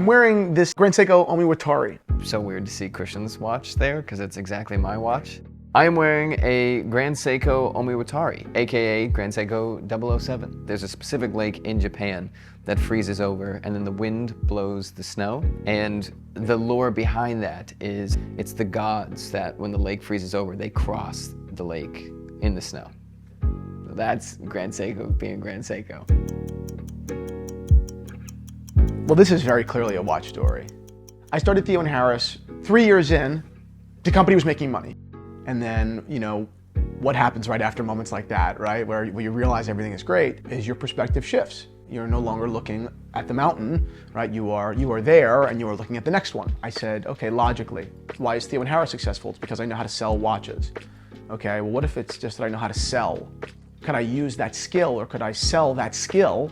wearing this Grand Seiko Omiwatari. So weird to see Christian's watch there, because it's exactly my watch. I am wearing a Grand Seiko Omiwatari, aka Grand Seiko 007. There's a specific lake in Japan that freezes over, and then the wind blows the snow. And the lore behind that is it's the gods that when the lake freezes over, they cross the lake in the snow. So that's Grand Seiko being Grand Seiko. Well, this is very clearly a watch story. I started Theo & Harris 3 years in, the company was making money. And then, you know, what happens right after moments like that, right? Where you realize everything is great, is your perspective shifts. You're no longer looking at the mountain, right? You are there and you are looking at the next one. I said, okay, logically, why is Theo & Harris successful? It's because I know how to sell watches. Okay, well, what if it's just that I know how to sell? Could I use that skill, or could I sell that skill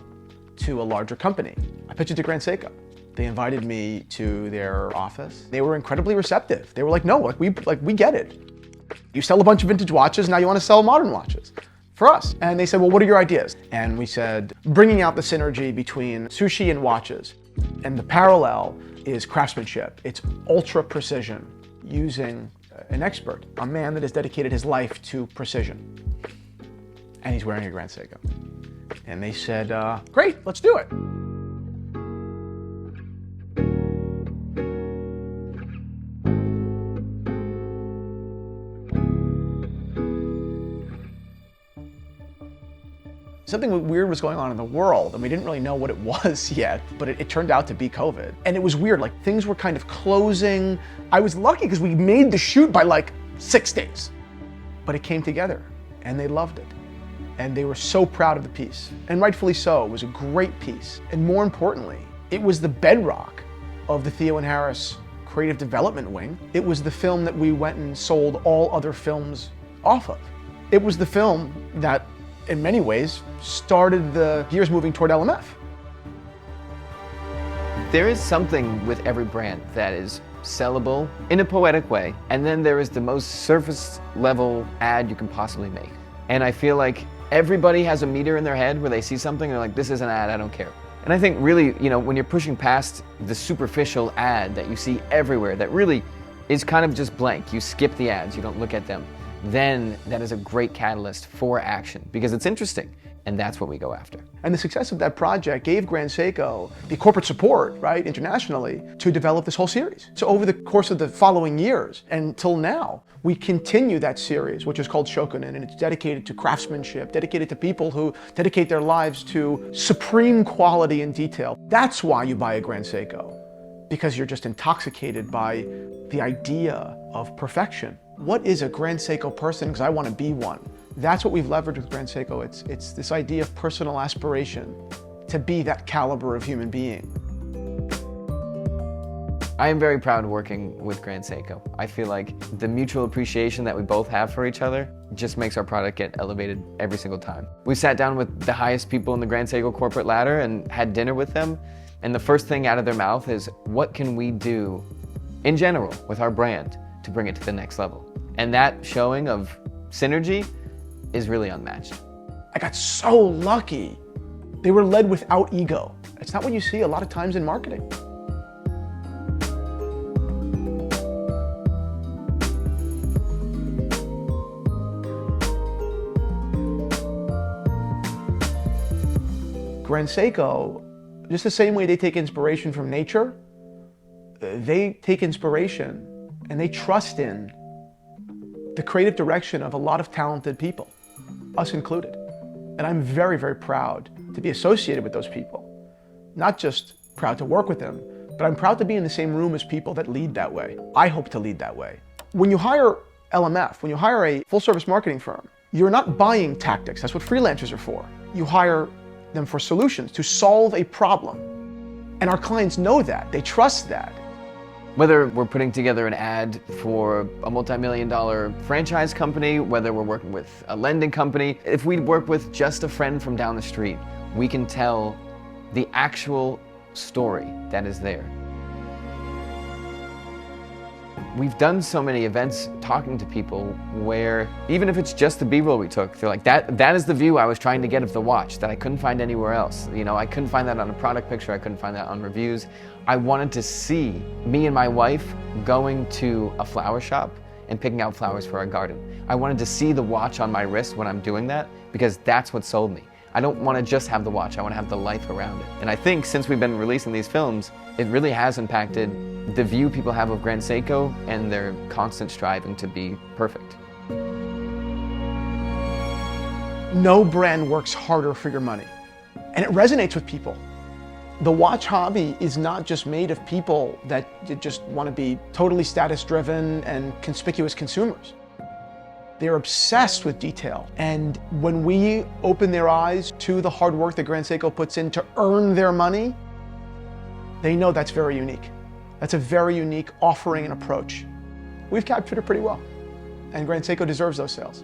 to a larger company? I pitched it to Grand Seiko. They invited me to their office. They were incredibly receptive. They were like, no, we get it. You sell a bunch of vintage watches, now you want to sell modern watches for us. And they said, well, what are your ideas? And we said, bringing out the synergy between sushi and watches. And the parallel is craftsmanship. It's ultra precision, using an expert, a man that has dedicated his life to precision. And he's wearing a Grand Seiko. And they said, great, let's do it. Something weird was going on in the world, and we didn't really know what it was yet, but it turned out to be COVID. And it was weird, like things were kind of closing. I was lucky because we made the shoot by like 6 days. But it came together, and they loved it. And they were so proud of the piece, and rightfully so. It was a great piece. And more importantly, it was the bedrock of the Theo & Harris creative development wing. It was the film that we went and sold all other films off of. It was the film that, in many ways, started the gears moving toward LMF. There is something with every brand that is sellable in a poetic way, and then there is the most surface level ad you can possibly make. And I feel like everybody has a meter in their head where they see something and they're like, this is an ad, I don't care. And I think really, you know, when you're pushing past the superficial ad that you see everywhere, that really is kind of just blank, you skip the ads, you don't look at them, then that is a great catalyst for action because it's interesting, and that's what we go after. And the success of that project gave Grand Seiko the corporate support, right, internationally, to develop this whole series. So over the course of the following years until now, we continue that series, which is called Shokunin, and it's dedicated to craftsmanship, dedicated to people who dedicate their lives to supreme quality and detail. That's why you buy a Grand Seiko, because you're just intoxicated by the idea of perfection. What is a Grand Seiko person? Because I want to be one. That's what we've leveraged with Grand Seiko. It's this idea of personal aspiration to be that caliber of human being. I am very proud working with Grand Seiko. I feel like the mutual appreciation that we both have for each other just makes our product get elevated every single time. We sat down with the highest people in the Grand Seiko corporate ladder and had dinner with them, and the first thing out of their mouth is, what can we do in general with our brand to bring it to the next level? And that showing of synergy is really unmatched. I got so lucky. They were led without ego. It's not what you see a lot of times in marketing. Grand Seiko, just the same way they take inspiration from nature, they take inspiration and they trust in the creative direction of a lot of talented people, us included. And I'm very, very proud to be associated with those people. Not just proud to work with them, but I'm proud to be in the same room as people that lead that way. I hope to lead that way. When you hire LMF, when you hire a full-service marketing firm, you're not buying tactics. That's what freelancers are for. You hire them for solutions, to solve a problem. And our clients know that, they trust that. Whether we're putting together an ad for a multi-million-dollar franchise company, whether we're working with a lending company, if we work with just a friend from down the street, we can tell the actual story that is there. we've done so many events talking to people where even if it's just the B-roll we took, they're like, that is the view I was trying to get of the watch that I couldn't find anywhere else. You know, I couldn't find that on a product picture, I couldn't find that on reviews. I wanted to see me and my wife going to a flower shop and picking out flowers for our garden. I wanted to see the watch on my wrist when I'm doing that because that's what sold me. I don't want to just have the watch, I want to have the life around it. And I think since we've been releasing these films, it really has impacted the view people have of Grand Seiko and their constant striving to be perfect. No brand works harder for your money, and it resonates with people. The watch hobby is not just made of people that just want to be totally status driven and conspicuous consumers. They're obsessed with detail, and when we open their eyes to the hard work that Grand Seiko puts in to earn their money, they know that's very unique. That's a very unique offering and approach. We've captured it pretty well, and Grand Seiko deserves those sales.